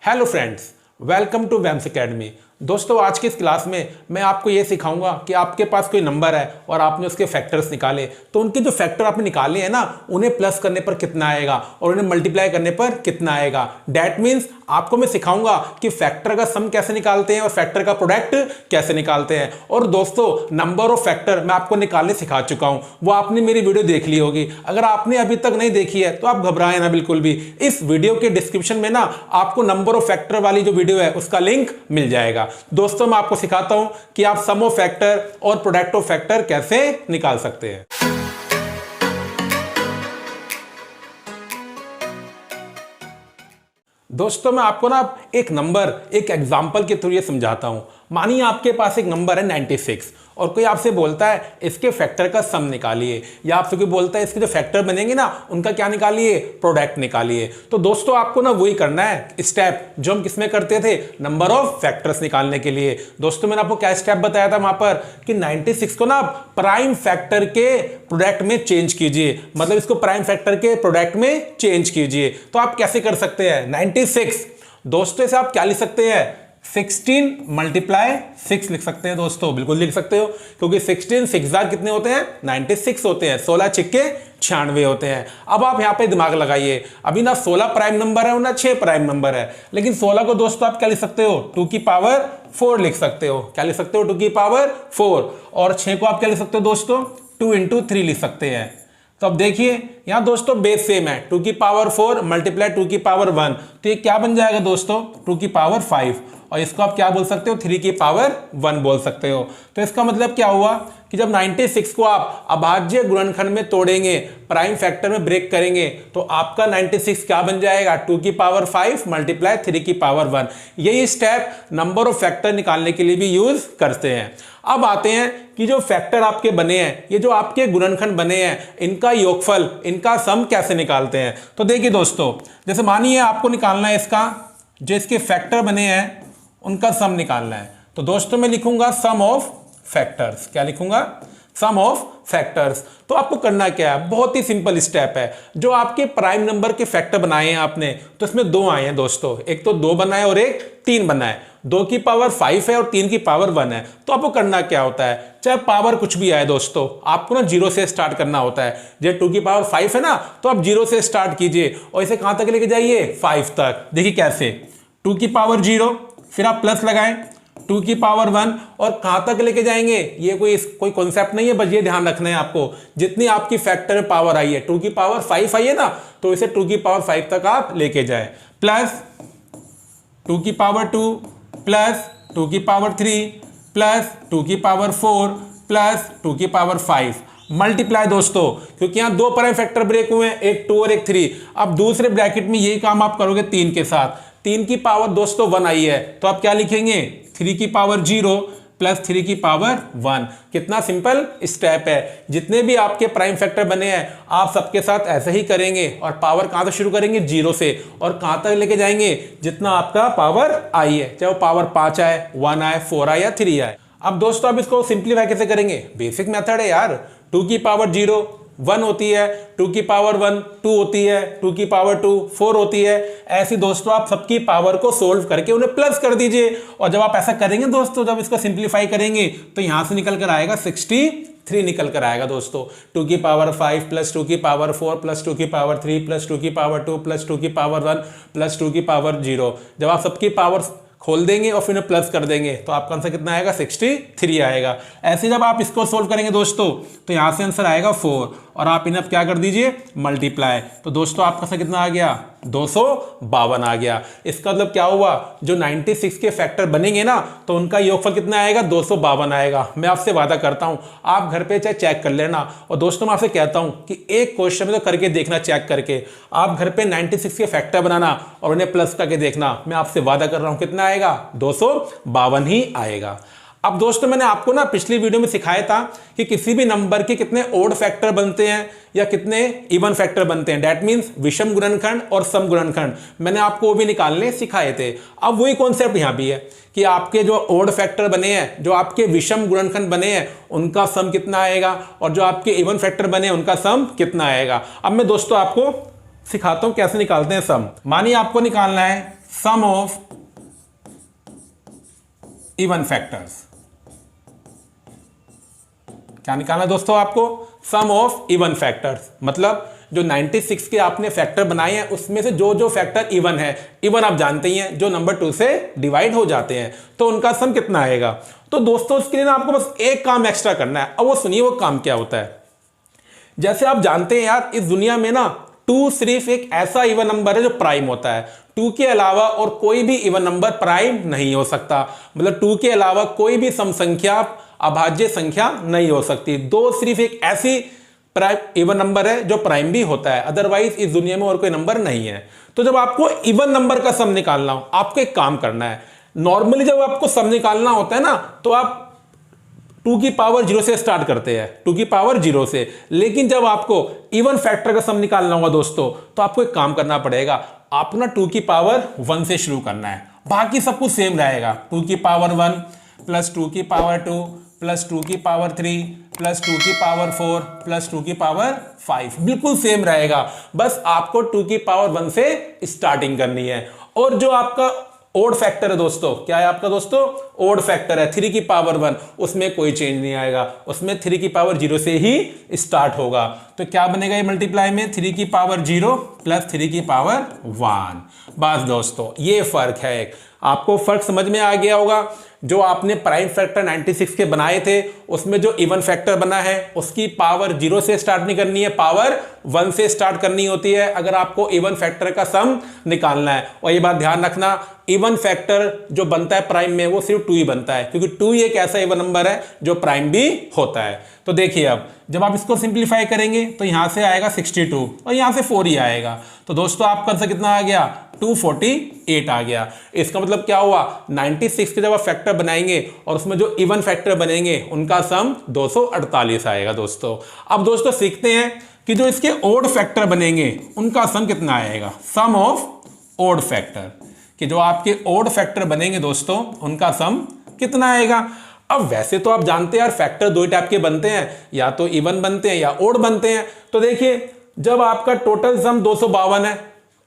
Hello friends, welcome to Vams academy. दोस्तों, आज की इस क्लास में मैं आपको ये सिखाऊंगा कि आपके पास कोई नंबर है और आपने उसके फैक्टर्स निकाले, तो उनके जो फैक्टर आपने निकाले हैं ना, उन्हें प्लस करने पर कितना आएगा और उन्हें मल्टीप्लाई करने पर कितना आएगा। दैट मीन्स आपको मैं सिखाऊंगा कि फैक्टर का सम कैसे निकालते हैं और फैक्टर का प्रोडक्ट कैसे निकालते हैं। और दोस्तों, नंबर ऑफ फैक्टर मैं आपको निकालने सिखा चुका हूं, वो आपने मेरी वीडियो देख ली होगी। अगर आपने अभी तक नहीं देखी है तो आप घबराएं ना बिल्कुल भी। इस वीडियो के डिस्क्रिप्शन में ना आपको नंबर ऑफ फैक्टर वाली जो वीडियो है उसका लिंक मिल जाएगा। दोस्तों, मैं आपको सिखाता हूं कि आप सम ऑफ फैक्टर और प्रोडक्ट ऑफ फैक्टर कैसे निकाल सकते हैं। दोस्तों, मैं आपको ना एक नंबर एक एग्जांपल के थ्रू ये समझाता हूं। मानिए आपके पास एक नंबर है 96 और कोई आपसे बोलता है इसके फैक्टर का सम निकालिए, या आपसे कोई बोलता है इसके जो फैक्टर बनेंगे ना उनका क्या निकालिए, प्रोडक्ट निकालिए। तो दोस्तों, आपको ना वही करना है स्टेप जो हम किसमें करते थे, नंबर ऑफ फैक्टर्स निकालने के लिए। दोस्तों, मैंने आपको क्या स्टेप बताया था वहां पर कि 96 को ना प्राइम फैक्टर के प्रोडक्ट में चेंज कीजिए, मतलब इसको प्राइम फैक्टर के प्रोडक्ट में चेंज कीजिए। तो आप कैसे कर सकते हैं 96, दोस्तों इसे आप क्या लिख सकते हैं, 16 मल्टीप्लाई 6 लिख सकते हैं। दोस्तों बिल्कुल लिख सकते हो, क्योंकि 16 6 कितने होते हैं, 96 होते हैं। 16 छिक्के 96 होते हैं। अब आप यहां पे दिमाग लगाइए, अभी ना 16 प्राइम नंबर है और ना 6 प्राइम नंबर है, लेकिन 16 को दोस्तों आप क्या लिख सकते हो, 2 की पावर 4 लिख सकते हो। क्या लिख सकते हो, 2 की पावर 4। और 6 को आप क्या लिख सकते हो दोस्तों, 2 इंटू 3 लिख सकते हैं। तो अब देखिए यहां दोस्तों बेस सेम है, 2 की पावर 4 मल्टीप्लाई 2 की पावर 1, तो ये क्या बन जाएगा दोस्तों, 2 की पावर 5। और इसको आप क्या बोल सकते हो, 3 की पावर 1 बोल सकते हो। तो इसका मतलब क्या हुआ कि जब 96 को आप अभाज्य गुणनखंड में तोड़ेंगे, प्राइम फैक्टर में ब्रेक करेंगे, तो आपका 96 क्या बन जाएगा, 2 की पावर 5 मल्टीप्लाई 3 की पावर 1। यही स्टेप नंबर ऑफ फैक्टर निकालने के लिए भी यूज करते हैं। अब आते हैं कि जो फैक्टर आपके बने हैं, ये जो आपके गुणनखंड बने हैं, इनका योगफल, इनका सम कैसे निकालते हैं। तो देखिए दोस्तों, जैसे मानिए आपको निकालना है इसका, जो इसके फैक्टर बने हैं उनका सम निकालना है। तो दोस्तों मैं लिखूंगा सम ऑफ फैक्टर्स। क्या लिखूंगा, सम ऑफ फैक्टर्स। तो आपको करना क्या है, बहुत ही सिंपल स्टेप है। जो आपके प्राइम नंबर के फैक्टर बनाए हैं आपने, तो इसमें 2 आए हैं दोस्तों, एक तो 2 बना है और एक 3 बना है। 2 की पावर 5 है और 3 की पावर 1 है। तो आपको करना क्या होता है, चाहे पावर कुछ भी आए दोस्तों, आपको ना 0 से स्टार्ट करना होता है। जब 2 की पावर 5 है ना, तो आप 0 से स्टार्ट कीजिए और इसे कहां तक लेके जाइए, 5 तक। देखिए कैसे, 2 की पावर 0, फिर आप प्लस लगाएं 2 की पावर 1 और कहां तक लेके जाएंगे, ये कोई कॉन्सेप्ट नहीं है, बस ये ध्यान रखना है आपको, जितनी आपकी फैक्टर में पावर आई है, 2 की पावर 5 आई है ना, तो इसे 2 की पावर 5 तक आप लेके जाएं। प्लस 2 की पावर 2 प्लस 2 की पावर 3 प्लस 2 की पावर 4 प्लस 2 की पावर 5 मल्टीप्लाई दोस्तों, क्योंकि यहां 2 प्राइम फैक्टर ब्रेक हुए हैं, एक 2 और एक 3। अब दूसरे ब्रैकेट में यही काम आप करोगे 3 के साथ। 3 की पावर दोस्तों 1 आई है, तो आप क्या लिखेंगे, 3 की पावर 0 प्लस 3 की पावर 1। कितना सिंपल स्टेप है। जितने भी आपके प्राइम फैक्टर बने हैं आप सबके साथ ऐसे ही करेंगे और पावर कहां से शुरू करेंगे, 0 से, और कहां तक लेके जाएंगे, जितना आपका पावर आई है, चाहे वो पावर 5 आए, 1 आए, 4 आए या 3 आए। अब दोस्तों अब इसको सिंप्लीफाई कैसे करेंगे, बेसिक मेथड है यार। 2 की पावर 0 1 होती है, 2 की पावर 1 2 होती है, 2 की पावर 2 4 होती है। ऐसी दोस्तों आप सबकी पावर को सोल्व करके उन्हें प्लस कर दीजिए। और जब आप ऐसा करेंगे दोस्तों, जब इसको सिंप्लीफाई करेंगे, तो यहां से निकल कर आएगा 63 निकल कर आएगा दोस्तों। 2 की पावर 5 प्लस 2 की पावर 4 प्लस 2 की पावर 3 प्लस 2 की पावर 2 प्लस 2 की पावर 1 प्लस 2 की पावर 0। जब आप सबकी पावर खोल देंगे और फिर प्लस कर देंगे, तो आपका आंसर कितना आएगा, 63 आएगा। ऐसे जब आप इसको सोल्व करेंगे दोस्तों, तो यहां से आंसर आएगा 4 और आप इन्हें क्या कर दीजिए, मल्टीप्लाई। तो दोस्तों आपका आंसर कितना आ गया, 252 आ गया। इसका मतलब क्या हुआ, जो 96 के फैक्टर बनेंगे ना, तो उनका योगफल कितना आएगा, 252 आएगा। मैं आपसे वादा करता हूं, आप घर पे चाहे चेक कर लेना। और दोस्तों मैं आपसे कहता हूं कि एक क्वेश्चन में तो करके देखना, चेक करके आप घर पे 96 के फैक्टर बनाना और उन्हें प्लस करके देखना। मैं आपसे वादा कर रहा हूं कितना आएगा, 252 ही आएगा। अब दोस्तों मैंने आपको ना पिछली वीडियो में सिखाया था कि किसी भी नंबर के कितने ओड फैक्टर बनते हैं या कितने इवन फैक्टर बनते हैं। दैट मींस विषम गुणनखंड और सम गुणनखंड, मैंने आपको वो भी निकालने सिखाए थे। अब वही कॉन्सेप्ट यहां भी है कि आपके जो ओड फैक्टर बने हैं, जो आपके विषम गुणनखंड बने हैं, उनका सम कितना आएगा, और जो आपके इवन फैक्टर बने हैं उनका सम कितना आएगा। अब मैं दोस्तों आपको सिखाता हूं कैसे निकालते हैं सम। मानिए आपको निकालना है सम ऑफ इवन फैक्टर्स। क्या निकालना दोस्तों आपको? सम ऑफ इवन फैक्टर्स, मतलब जो 96 के आपने फैक्टर बनाए हैं उसमें से जो जो फैक्टर इवन है, इवन आप जानते ही हैं जो नंबर 2 से डिवाइड हो जाते हैं, तो उनका सम कितना आएगा। तो दोस्तों उसके लिए ना आपको बस एक काम एक्स्ट्रा करना है। अब वो सुनिए वो काम क्या होता है। जैसे आप जानते हैं यार, इस दुनिया में ना 2 सिर्फ एक ऐसा इवन नंबर है जो प्राइम होता है। 2 के अलावा और कोई भी इवन नंबर प्राइम नहीं हो सकता, मतलब 2 के अलावा कोई भी सम संख्या अभाज्य संख्या नहीं हो सकती। 2 सिर्फ एक ऐसी प्राइम इवन नंबर है जो प्राइम भी होता है, अदरवाइज इस दुनिया में और कोई नंबर नहीं है। तो जब आपको इवन नंबर का सम निकालना हो, आपको एक काम करना है। नॉर्मली जब आपको सम निकालना होता है ना, तो आप 2 की पावर 0 से स्टार्ट करते हैं, 2 की पावर 0 से। लेकिन जब आपको इवन फैक्टर का सम निकालना होगा दोस्तों, तो आपको एक काम करना पड़ेगा। आपको ना 2 की पावर 1 से शुरू करना है, बाकी सब कुछ सेम रहेगा। 2 की पावर 1 प्लस 2 की पावर 2 प्लस 2 की पावर 3 प्लस 2 की पावर 4 प्लस 2 की पावर 5 बिल्कुल सेम रहेगा। बस आपको 2 की पावर 1 से स्टार्टिंग करनी है। और जो आपका ओड फैक्टर है दोस्तों, क्या है आपका दोस्तों? ओड फैक्टर है 3 की पावर 1, उसमें कोई चेंज नहीं आएगा, उसमें 3 की पावर 0 से ही स्टार्ट होगा। तो क्या बनेगा ये मल्टीप्लाई में? 3 की पावर 0 प्लस 3 की पावर 1। बस दोस्तों ये फर्क है। एक आपको फर्क समझ में आ गया होगा। जो आपने प्राइम फैक्टर 96 के बनाए थे, उसमें जो इवन फैक्टर बना है उसकी पावर 0 से स्टार्ट नहीं करनी है, पावर 1 से स्टार्ट करनी होती है अगर आपको इवन फैक्टर का सम निकालना है। और ये बात ध्यान रखना, इवन फैक्टर जो बनता है प्राइम में वो सिर्फ 2 ही बनता है, क्योंकि 2 ही एक ऐसा इवन नंबर है जो प्राइम भी होता है। तो देखिए अब जब आप इसको सिंप्लीफाई करेंगे तो यहां से आएगा 62 और यहां से 4 ही आएगा। तो दोस्तों आपका आंसर कितना आ गया? 248 आ गया। इसका मतलब क्या हुआ? 96 के जब आप फैक्टर बनाएंगे और उसमें जो इवन फैक्टर बनेंगे उनका सम 248 आएगा दोस्तों। अब दोस्तों सीखते हैं कि जो इसके ओड फैक्टर बनेंगे उनका सम कितना आएगा। सम ऑफ ओड फैक्टर, कि जो आपके ओड फैक्टर बनेंगे दोस्तों उनका सम कितना आएगा। अब वैसे तो आप जानते हैं यार फैक्टर 2 टाइप के बनते हैं, या तो इवन बनते हैं या ओड बनते हैं। तो देखिए जब आपका टोटल सम 252 है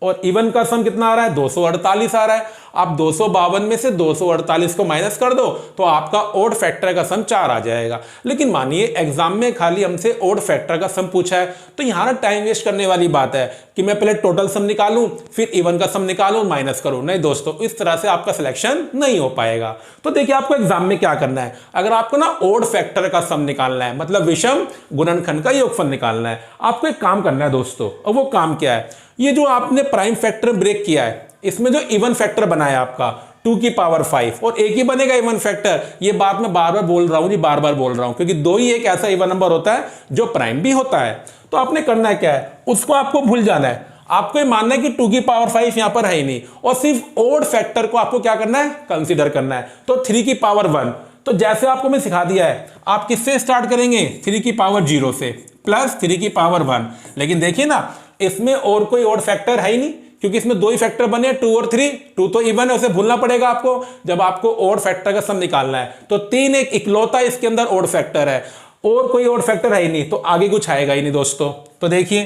और इवन का सम कितना आ रहा है? 248 आ रहा है। आप 252 में से 248 को माइनस कर दो तो आपका ओड फैक्टर का सम 4 आ जाएगा। लेकिन मानिए एग्जाम में खाली हमसे ओड फैक्टर का सम पूछा है, तो यहां ना टाइम वेस्ट करने वाली बात है कि मैं पहले टोटल सम निकालूं फिर इवन का सम निकालूं माइनस करूं। नहीं दोस्तों, इस तरह से आपका सिलेक्शन नहीं हो पाएगा। तो देखिए आपको एग्जाम में क्या करना है, अगर आपको ना ओड फैक्टर का सम निकालना है, मतलब विषम गुणनखंड का योगफल निकालना है, आपको एक काम करना है दोस्तों। और वो काम क्या है? ये जो आपने प्राइम फैक्टर ब्रेक किया है, इसमें जो इवन फैक्टर बनाया आपका 2 की पावर 5 और एक ही बनेगा इवन फैक्टर। ये बात मैं बार बार बोल रहा हूं जी, बार बार बोल रहा हूं, क्योंकि 2 ही एक ऐसा इवन नंबर होता है जो प्राइम भी होता है। तो आपने करना है क्या है, उसको आपको भूल जाना है। आपको ये मानना है कि 2 की पावर 5 यहां पर है ही नहीं, और सिर्फ ओड फैक्टर को आपको क्या करना है? कंसीडर करना है। तो 3 की पावर 1, तो जैसे आपको मैं सिखा दिया है, आप किससे स्टार्ट करेंगे? 3 की पावर 0 से प्लस 3 की पावर 1। लेकिन देखिए ना इसमें और कोई ओड फैक्टर है ही नहीं, क्योंकि इसमें 2 ही फैक्टर बने 2 और 3। 2 तो इवन है, उसे भूलना पड़ेगा आपको जब आपको ओड फैक्टर का सम निकालना है। तो 3 एक इकलौता इसके अंदर ओड फैक्टर है, और कोई ओड फैक्टर है ही नहीं, तो आगे कुछ आएगा ही नहीं दोस्तों। तो देखिए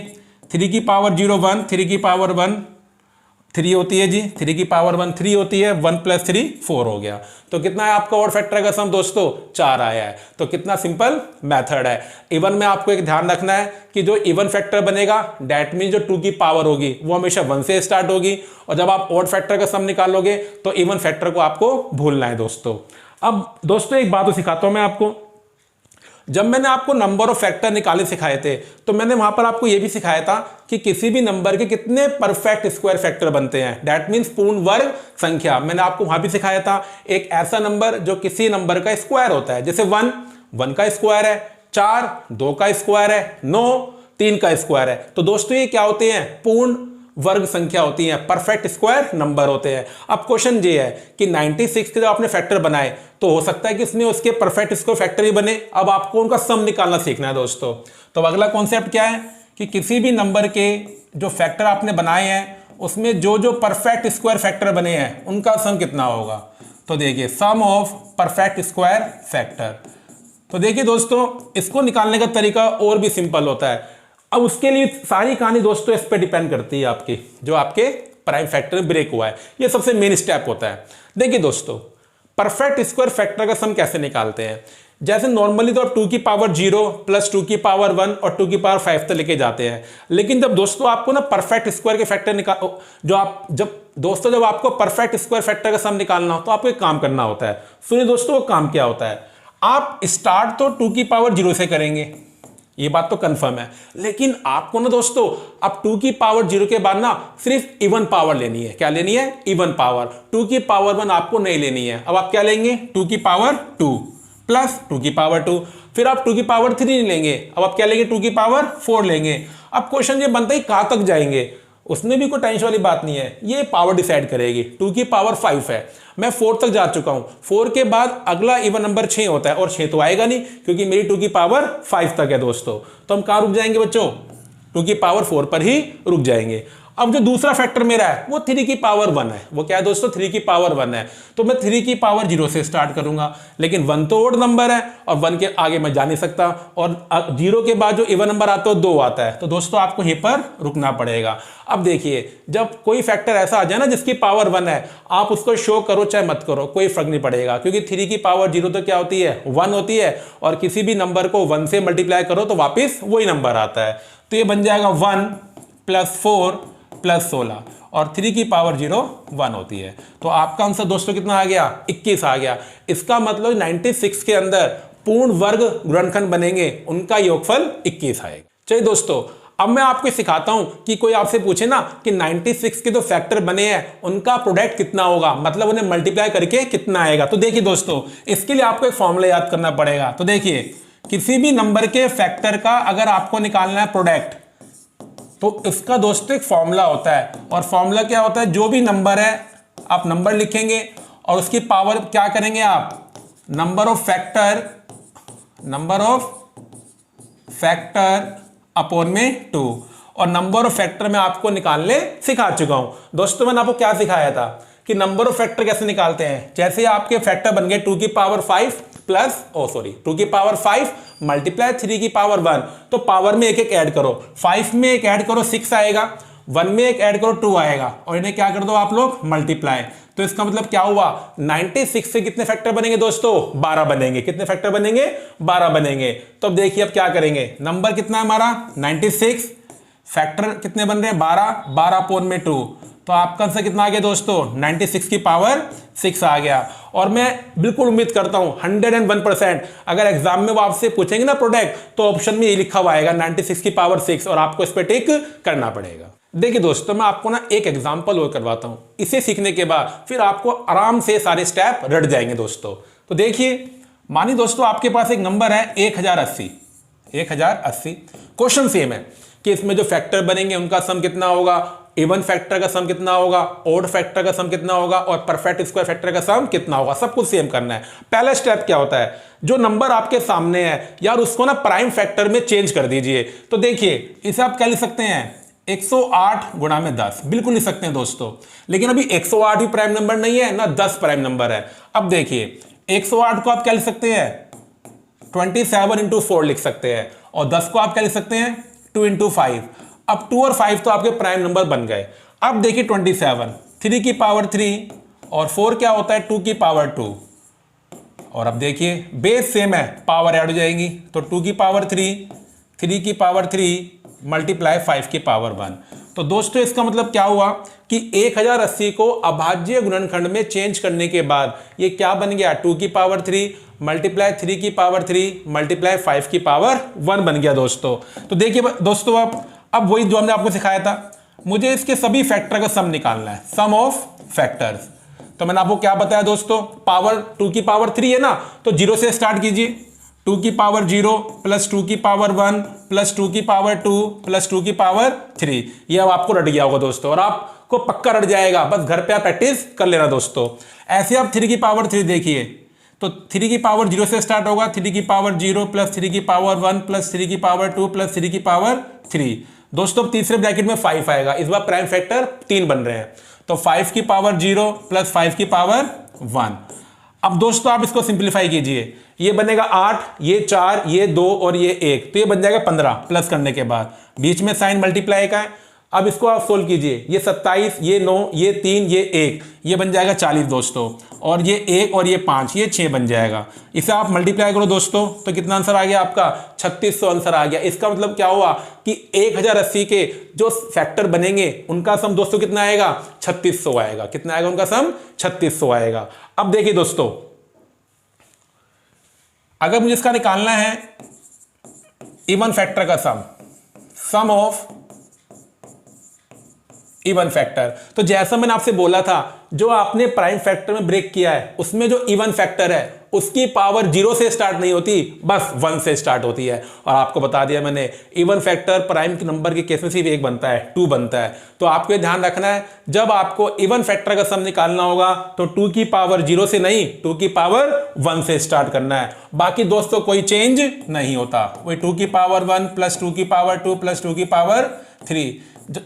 3 की पावर 0 1, 3 की पावर 1 3 होती है जी, 3 की पावर 1 3 होती है, 1 प्लस 3 4 हो गया। तो कितना है आपका ओड फैक्टर का सम दोस्तों? 4 आया है। तो कितना सिंपल मेथड है। इवन में आपको एक ध्यान रखना है कि जो इवन फैक्टर बनेगा दैट मीन जो 2 की पावर होगी वो हमेशा 1 से स्टार्ट होगी, और जब आप ओड फैक्टर का सम निकालोगे तो इवन फैक्टर को आपको भूलना है दोस्तों। अब दोस्तों एक बात तो सिखाता हूं मैं आपको। जब मैंने आपको नंबर ऑफ फैक्टर निकाले सिखाए थे, तो मैंने वहां पर आपको यह भी सिखाया था कि किसी भी नंबर के कितने परफेक्ट स्क्वायर फैक्टर बनते हैं, दैट मींस पूर्ण वर्ग संख्या। मैंने आपको वहां भी सिखाया था एक ऐसा नंबर जो किसी नंबर का स्क्वायर होता है, जैसे 1 का स्क्वायर है, 4 2 का स्क्वायर है, 9 3 का स्क्वायर है। तो दोस्तों ये क्या होते हैं? पूर्ण वर्ग संख्या होती है, परफेक्ट स्क्वायर नंबर होते हैं। अब क्वेश्चन ये है कि 96 के जब आपने फैक्टर बनाए तो हो सकता है कि इसमें उसके परफेक्ट स्क्वायर फैक्टर ही बने। अब आपको उनका सम निकालना सीखना है दोस्तों। तो अगला कॉन्सेप्ट क्या है कि किसी भी नंबर के जो फैक्टर आपने बनाए हैं उसमें जो जो परफेक्ट स्क्वायर फैक्टर बने हैं उनका सम कितना होगा। तो देखिए सम ऑफ परफेक्ट स्क्वायर फैक्टर। तो देखिए दोस्तों इसको निकालने का तरीका और भी सिंपल होता है। अब उसके लिए सारी कहानी दोस्तों इस पे डिपेंड करती है आपकी जो आपके प्राइम फैक्टर ब्रेक हुआ है। ये सबसे मेन स्टेप होता है। देखिए दोस्तों, परफेक्ट स्क्वायर फैक्टर का सम कैसे निकालते हैं। जैसे नॉर्मली तो आप 2 की पावर 0 प्लस 2 की पावर 1 और 2 की पावर 5 तक लेके जाते हैं, लेकिन जब दोस्तों आपको ना परफेक्ट स्क्वायर के फैक्टर जब आपको परफेक्ट स्क्वायर फैक्टर का सम निकालना हो तो आपको एक काम करना होता है। सुनिए दोस्तों, वो काम क्या होता है। आप स्टार्ट तो 2 की पावर 0 से करेंगे, ये बात तो कंफर्म है, लेकिन आपको ना दोस्तों अब 2 की पावर 0 के बाद ना सिर्फ इवन पावर लेनी है। क्या लेनी है? Even power. 2 की पावर 1 आपको नहीं लेनी है। अब आप क्या लेंगे? 2 की पावर 2 प्लस 2 की पावर 2। फिर आप 2 की पावर 3 नहीं लेंगे, अब आप क्या लेंगे? 2 की पावर 4 लेंगे। अब क्वेश्चन ये बनता है कहां तक जाएंगे, उसमें भी कोई टेंशन वाली बात नहीं है, ये पावर डिसाइड करेगी। 2 की पावर 5 है, मैं 4 तक जा चुका हूं। 4 के बाद अगला इवन नंबर 6 होता है, और 6 तो आएगा नहीं क्योंकि मेरी 2 की पावर 5 तक है दोस्तों। तो हम कहां रुक जाएंगे बच्चों? 2 की पावर 4 पर ही रुक जाएंगे। अब जो दूसरा फैक्टर मेरा है वो 3 की पावर 1 है। वो क्या है दोस्तों? 3 की पावर 1 है। तो मैं 3 की पावर 0 से स्टार्ट करूंगा, लेकिन 1 तो ओड नंबर है और 1 के आगे मैं जा नहीं सकता, और 0 के बाद जो इवन नंबर आता है 2 आता है। तो दोस्तों आपको यहीं पर रुकना पड़ेगा। अब देखिए, जब कोई फैक्टर ऐसा आ जाए ना जिसकी पावर 1 है, आप उसको शो करो चाहे मत करो, कोई फर्क नहीं पड़ेगा, क्योंकि 3 की पावर 0 तो क्या होती है? 1 होती है, और किसी भी नंबर को 1 से मल्टीप्लाई करो तो वापिस वही नंबर आता है। तो ये बन जाएगा 1 प्लस 4 प्लस 16, और 3 की पावर 0 1 होती है। तो आपका आंसर दोस्तों कितना आ गया? 21 आ गया। इसका मतलब 96 के अंदर पूर्ण वर्ग गुणनखंड बनेंगे, उनका योगफल 21 आएगा। चलिए दोस्तों, अब मैं आपको सिखाता हूं कि कोई आपसे पूछे ना कि 96 के जो फैक्टर बने हैं उनका प्रोडक्ट कितना होगा, मतलब उन्हें मल्टीप्लाई करके कितना आएगा। तो देखिए दोस्तों, इसके लिए आपको एक फॉर्मूला याद करना पड़ेगा। तो देखिए, किसी भी नंबर के फैक्टर का अगर आपको निकालना है प्रोडक्ट, तो इसका दोस्तों एक फॉर्मूला होता है, और फॉर्मूला क्या होता है? जो भी नंबर है आप नंबर लिखेंगे और उसकी पावर क्या करेंगे आप? नंबर ऑफ फैक्टर अपॉन में 2, और नंबर ऑफ फैक्टर में आपको निकालने सिखा चुका हूं दोस्तों। मैंने आपको क्या सिखाया था कि नंबर ऑफ फैक्टर कैसे निकालते हैं। जैसे आपके फैक्टर बन गए 2 की पावर 5 प्लस 2 की पावर 5 मल्टीप्लाई 3 की पावर 1, तो पावर में एक एक ऐड करो। 5 में एक ऐड करो 6 आएगा, 1 में एक ऐड करो 2 आएगा, और इन्हें क्या कर दो आप लोग? मल्टीप्लाई। तो इसका मतलब क्या हुआ? 96 से कितने फैक्टर बनेंगे दोस्तों? 12 बनेंगे। कितने फैक्टर बनेंगे? 12 बनेंगे। तो अब देखिए अब क्या करेंगे, नंबर कितना है हमारा? 96, फैक्टर कितने बन रहे हैं? 12, 12 अपॉन में 2, तो आपका आंसर कितना आ गया दोस्तों? 96 की पावर 6 आ गया। और मैं बिल्कुल उम्मीद करता हूं 101% अगर एग्जाम में वो आपसे पूछेंगे ना प्रोडक्ट, तो ऑप्शन में ये लिखा हुआ आएगा 96 की पावर 6, और आपको इस पर टिक करना पड़ेगा। देखिए दोस्तों, मैं आपको ना एक एग्जाम्पल और करवाता हूं। इसे सीखने के बाद फिर आपको आराम से सारे स्टेप रट जाएंगे दोस्तों। तो देखिए, मानिए दोस्तों आपके पास एक नंबर है 1080। क्वेश्चन सेम है कि इसमें जो फैक्टर बनेंगे उनका सम कितना होगा, इवन फैक्टर का सम कितना होगा, ऑड फैक्टर का सम कितना होगा, और परफेक्ट स्क्वायर फैक्टर का सम कितना होगा, सब कुछ सेम करना है। पहला स्टेप क्या होता है? जो नंबर आपके सामने है यार, उसको ना प्राइम फैक्टर में चेंज कर दीजिए। तो देखिए, इसे आप क्या लिख सकते हैं? 108 गुणा में 10, बिल्कुल लिख सकते हैं दोस्तों। लेकिन अभी 108 भी प्राइम नंबर नहीं है ना 10 प्राइम नंबर है। अब देखिए, 108 को आप क्या लिख सकते हैं? 27 इंटू 4 लिख सकते हैं, और 10 को आप क्या लिख सकते हैं? 2 इंटू 5। अब 2 और 5 तो आपके प्राइम नंबर बन गए। अब देखिए 27, 3 की पावर 3, और 4 क्या होता है? 2 की पावर 2। और अब देखिए बेस सेम है, पावर ऐड हो जाएंगी, तो 2 की पावर 3, 3 की पावर 3 मल्टीप्लाई 5 की पावर 1। तो दोस्तों इसका मतलब क्या हुआ कि 1080 को अभाज्य गुणनखंड में चेंज करने के बाद ये क्या बन गया? 2 की पावर 3 मल्टीप्लाई 3 की पावर 3 मल्टीप्लाई 5 की पावर 1 बन गया दोस्तों। तो देखिए दोस्तों, अब वही जो हमने आपको सिखाया था, मुझे इसके सभी फैक्टर का सम निकालना है, सम ऑफ फैक्टर्स। तो मैंने आपको क्या बताया दोस्तों? पावर 2 की पावर 3 है ना, तो 0 से स्टार्ट कीजिए। 2 की पावर 0 प्लस 2 की पावर 1 प्लस 2 की पावर 2 प्लस 2 की पावर 3। ये अब आपको रट गया होगा दोस्तों, और आपको पक्का रट जाएगा, बस घर पे आप प्रैक्टिस कर लेना दोस्तों। ऐसे आप 3 की पावर 3 देखिए, तो 3 की पावर 0 से स्टार्ट होगा, 3 की पावर 0 प्लस 3 की पावर 1 प्लस 3 की पावर 2 प्लस 3 की पावर 3। दोस्तों तीसरे ब्रैकेट में 5 आएगा, इस बार प्राइम फैक्टर 3 बन रहे हैं, तो 5 की पावर 0 प्लस 5 की पावर 1। अब दोस्तों आप इसको सिंप्लीफाई कीजिए, ये बनेगा 8, ये 4, ये 2 और ये 1, तो ये बन जाएगा 15 प्लस करने के बाद, बीच में साइन मल्टीप्लाई का है। अब इसको आप सोल्व कीजिए, ये 27, ये 9, ये 3, ये 1, ये बन जाएगा 40 दोस्तों, और ये 1 और ये 5, ये 6 बन जाएगा। इसे आप मल्टीप्लाई करो दोस्तों, तो कितना आंसर आ गया आपका? 3600 आंसर आ गया। इसका मतलब क्या हुआ कि 1080 के जो फैक्टर बनेंगे उनका सम दोस्तों कितना आएगा? 3600 आएगा। कितना आएगा उनका सम? 3600 आएगा। अब देखिए दोस्तों, अगर मुझे इसका निकालना है इवन फैक्टर का सम ऑफ इवन फैक्टर, तो जैसा मैंने आपसे बोला था, जो आपने प्राइम फैक्टर में ब्रेक किया है उसमें जो इवन फैक्टर है उसकी पावर 0 से स्टार्ट नहीं होती, बस 1 से स्टार्ट होती है। और आपको बता दिया मैंने, इवन फैक्टर प्राइम के नंबर के केस में सिर्फ 1 बनता है, 2 बनता है। तो आपको ध्यान रखना है, जब आपको इवन फैक्टर का सम निकालना होगा तो 2 की पावर 0 से नहीं, 2 की पावर 1 से स्टार्ट करना है। बाकी दोस्तों कोई चेंज नहीं होता, वही 2 की पावर 1 प्लस 2 की पावर 2 प्लस 2 की पावर 3।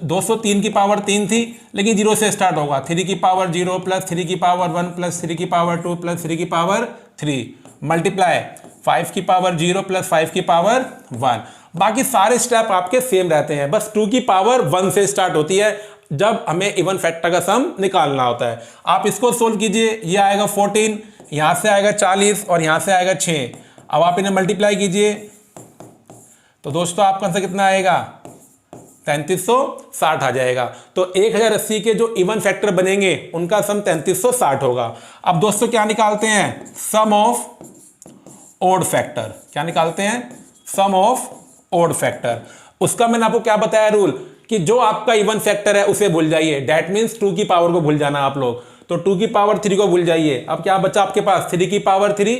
दोस्तों 3 की पावर 3 थी, लेकिन 0 से स्टार्ट होगा। 3 की पावर 0 प्लस 3 की पावर 1 प्लस 3 की पावर 2 प्लस 3 की पावर 3 मल्टीप्लाई 5 की पावर 0 प्लस 5 की पावर 1। बाकी सारे स्टेप आपके सेम रहते हैं, बस 2 की पावर 1 से स्टार्ट होती है जब हमें इवन फैक्टर का सम निकालना होता है। आप इसको सोल्व कीजिए, ये आएगा 14, यहां से आएगा 40 और यहां से आएगा 6। अब आप इन्हें मल्टीप्लाई कीजिए तो दोस्तों आपका आंसर कितना आएगा? 3360 आ जाएगा। तो 1080 के जो इवन फैक्टर बनेंगे उनका सम 3360 होगा। अब दोस्तों क्या निकालते हैं? सम ऑफ ओड फैक्टर। क्या निकालते हैं? सम ऑफ ओड फैक्टर। उसका मैंने आपको क्या बताया रूल, कि जो आपका इवन फैक्टर है उसे भूल जाइए। दैट मीन्स 2 की पावर को भूल जाना आप लोग। तो 2 की पावर 3 को भूल जाइए। अब क्या बचा आपके पास? 3 की पावर 3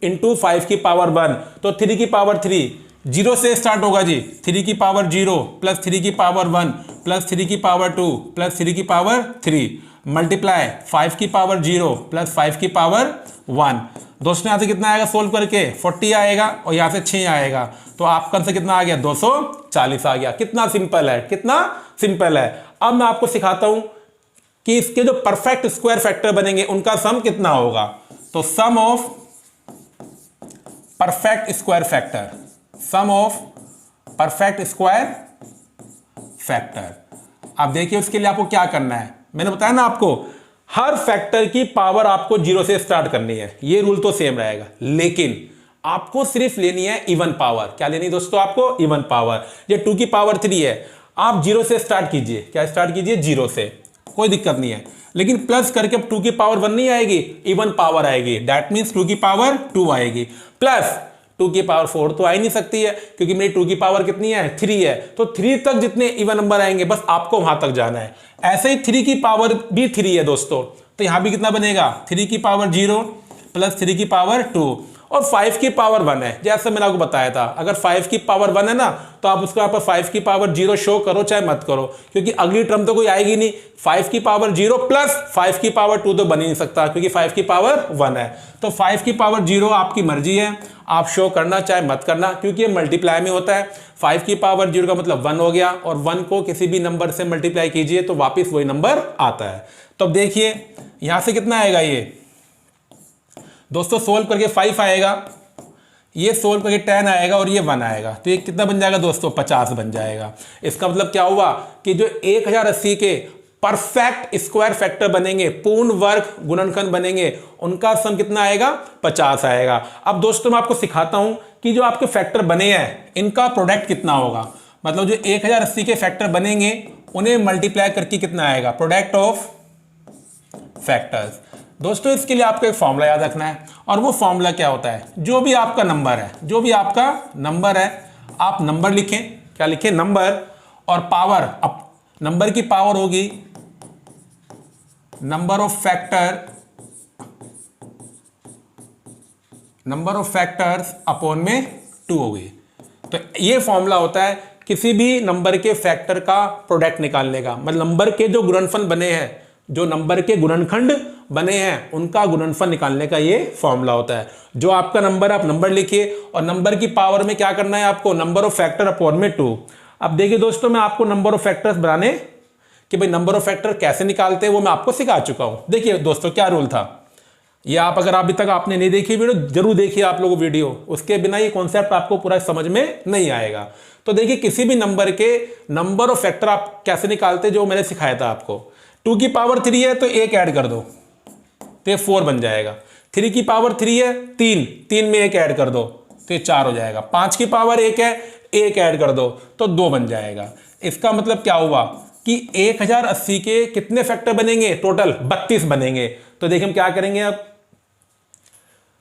इंटू 5 की पावर 1। तो 3 की पावर 3 0 से स्टार्ट होगा जी। 3 की पावर 0 प्लस 3 की पावर 1 प्लस 3 की पावर 2 प्लस 3 की पावर 3 मल्टीप्लाई 5 की पावर 0 प्लस 5 की पावर 1। दोस्तों यहाँ से कितना आएगा सोल्व करके? 40 आएगा और यहाँ से 6 आएगा। तो आपका आंसर कितना आ गया? 240 आ गया। कितना सिंपल है, कितना सिंपल है। अब मैं आपको सिखाता हूं कि इसके जो परफेक्ट स्क्वायर फैक्टर बनेंगे उनका सम कितना होगा। तो sum of perfect square factor, sum of perfect square factor. अब देखिए उसके लिए आपको क्या करना है, मैंने बताया ना आपको, हर फैक्टर की पावर आपको 0 से स्टार्ट करनी है। ये रूल तो सेम रहेगा, लेकिन आपको सिर्फ लेनी है इवन पावर। क्या लेनी है दोस्तों? आपको इवन पावर। ये 2 की पावर 3 है, आप 0 से स्टार्ट कीजिए। क्या स्टार्ट कीजिए? 0 से, कोई दिक्कत नहीं है। लेकिन प्लस करके अब 2 की पावर 1 नहीं आएगी, इवन पावर आएगी। दैट मीन्स 2 की पावर 2 आएगी। प्लस 2 की पावर 4 तो आ ही नहीं सकती है, क्योंकि मेरी 2 की पावर कितनी है? 3 है। तो 3 तक जितने इवन नंबर आएंगे बस आपको वहां तक जाना है। ऐसे ही 3 की पावर भी 3 है दोस्तों, तो यहां भी कितना बनेगा? 3 की पावर 0 प्लस 3 की पावर 2 और 5 की पावर 1 है। जैसे मैंने आपको बताया था, अगर 5 की पावर 1 है ना, तो आप उसको यहाँ पर 5 की पावर 0 शो करो चाहे मत करो, क्योंकि अगली टर्म तो कोई आएगी नहीं। 5 की पावर 0 प्लस 5 की पावर 2 तो बन ही नहीं सकता, क्योंकि 5 की पावर 1 है। तो 5 की पावर 0 आपकी मर्जी है, आप शो करना चाहे मत करना, क्योंकि ये मल्टीप्लाई में होता है। 5 की पावर 0 का मतलब 1 हो गया, और 1 को किसी भी नंबर से मल्टीप्लाई कीजिए तो वापिस वही नंबर आता है। तो अब देखिए यहां से कितना आएगा? ये दोस्तों सोल्व करके 5 आएगा, ये सोल्व करके 10 आएगा और ये 1 आएगा। तो ये कितना बन जाएगा दोस्तों? 50 बन जाएगा। इसका मतलब क्या हुआ कि जो 1080 के परफेक्ट स्क्वायर फैक्टर बनेंगे, पूर्ण वर्ग गुणनखंड बनेंगे, उनका सम कितना आएगा? 50 आएगा। अब दोस्तों मैं आपको सिखाता हूं कि जो आपके फैक्टर बने हैं इनका प्रोडक्ट कितना होगा। मतलब जो 1080 के फैक्टर बनेंगे उन्हें मल्टीप्लाई करके कितना आएगा? Product of factors. दोस्तों इसके लिए आपको एक फॉर्मूला याद रखना है, और वो फॉर्मूला क्या होता है? जो भी आपका नंबर है, जो भी आपका नंबर है, आप नंबर लिखें। क्या लिखें? नंबर, और पावर। अब नंबर की पावर होगी number of factor, number of factors upon में 2 होगी। तो ये फॉर्मूला होता है किसी भी नंबर के फैक्टर का प्रोडक्ट निकालने का। मतलब नंबर के जो गुणनफल बने हैं, जो नंबर के गुणनखंड बने हैं, उनका गुणनफल निकालने का ये फॉर्मूला होता है। जो आपका नंबर है आप नंबर लिखिए, और नंबर की पावर में क्या करना है आपको? नंबर ऑफ फैक्टर अपॉन में 2। अब देखिए दोस्तों मैं आपको नंबर ऑफ फैक्टर्स बनाने कि भाई नंबर ऑफ फैक्टर कैसे निकालते हैं वो मैं आपको सिखा चुका हूं। देखिए दोस्तों क्या रूल था, या आप अगर अभी तक आपने नहीं देखी वीडियो, जरूर देखिए आप लोग वीडियो, उसके बिना ये कॉन्सेप्ट आपको पूरा समझ में नहीं आएगा। तो देखिए किसी भी नंबर के नंबर ऑफ फैक्टर आप कैसे निकालते, जो मैंने सिखाया था आपको। 2 की पावर 3 है तो 1 ऐड कर दो तो ये 4 बन जाएगा। 3 की पावर 3 है 3 में 1 ऐड कर दो तो ये 4 हो जाएगा। 5 की पावर 1 है 1 ऐड कर दो तो 2 बन जाएगा। इसका मतलब क्या हुआ कि 1080 के कितने फैक्टर बनेंगे, टोटल 32 बनेंगे। तो देखिए हम क्या करेंगे, अब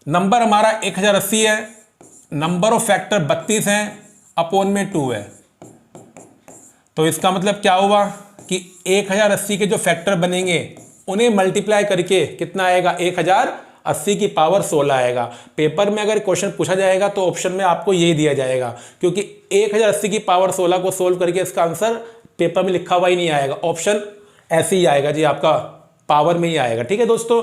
नंबर हमारा 1080 है, नंबर ऑफ फैक्टर 32 है, अपॉन में 2 है। तो इसका मतलब क्या हुआ कि 1080 के जो फैक्टर बनेंगे उन्हें मल्टीप्लाई करके कितना आएगा, 1080 की पावर 16 आएगा। पेपर में अगर क्वेश्चन पूछा जाएगा तो ऑप्शन में आपको यही दिया जाएगा, क्योंकि 1080 की पावर 16 को सोल्व करके इसका आंसर पेपर में लिखा हुआ ही नहीं आएगा, ऑप्शन ऐसे ही आएगा जी, आपका पावर में ही आएगा। ठीक है दोस्तों।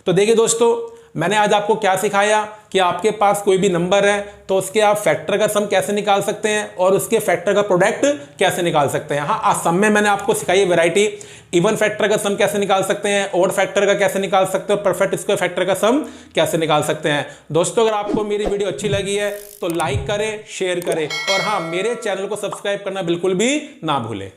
तो देखिए दोस्तों, मैंने आज आपको क्या सिखाया कि आपके पास कोई भी नंबर है तो उसके आप फैक्टर का सम कैसे निकाल सकते हैं और उसके फैक्टर का प्रोडक्ट कैसे निकाल सकते हैं। हाँ, आज सम में मैंने आपको सिखाई है वैरायटी, इवन फैक्टर का सम कैसे निकाल सकते हैं, ऑड फैक्टर का कैसे निकाल सकते हो, परफेक्ट स्क्वायर फैक्टर का सम कैसे निकाल सकते हैं। दोस्तों अगर आपको मेरी वीडियो अच्छी लगी है तो लाइक करें, शेयर करें और हाँ, मेरे चैनल को सब्सक्राइब करना बिल्कुल भी ना भूलें।